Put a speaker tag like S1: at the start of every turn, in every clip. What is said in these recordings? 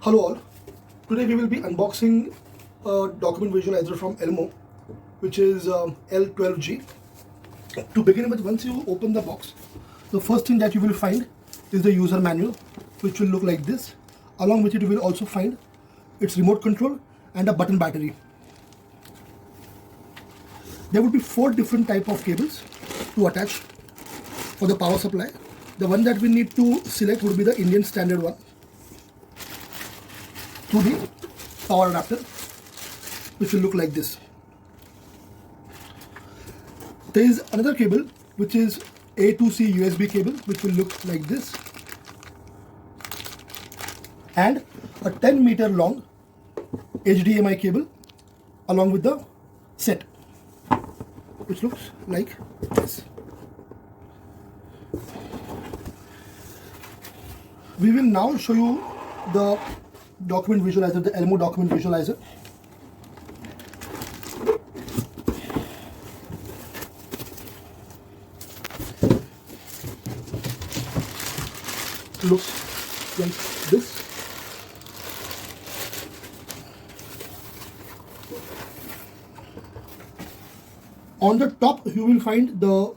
S1: Hello all, today we will be unboxing a document visualizer from Elmo, which is L-12G. To begin with, once you open the box, the first thing that you will find is the user manual, which will look like this. Along with it, you will also find its remote control and a button battery. There will be 4 different type of cables to attach for the power supply. The one that we need to select would be the Indian standard one, to the power adapter, which will look like this. There is another cable which is A2C USB cable, which will look like this, and a 10-meter long HDMI cable along with the set, which looks like this. We will now show you the document visualizer, the Elmo document visualizer. Looks like this. On the top you will find the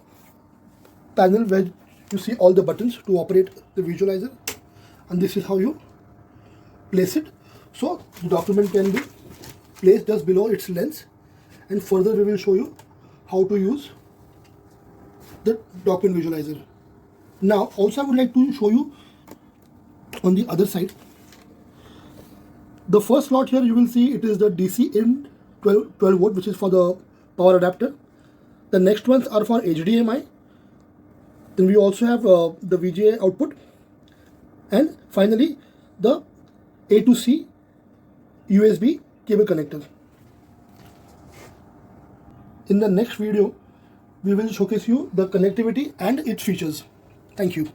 S1: panel where you see all the buttons to operate the visualizer, and this is how you place it. So the document can be placed just below its lens, and further we will show you how to use the document visualizer. Now also I would like to show you on the other side. The first slot here you will see it is the DC in 12 volt, which is for the power adapter. The next ones are for HDMI. Then we also have the VGA output, and finally the A2C USB cable connector. In the next video, we will showcase you the connectivity and its features. Thank you.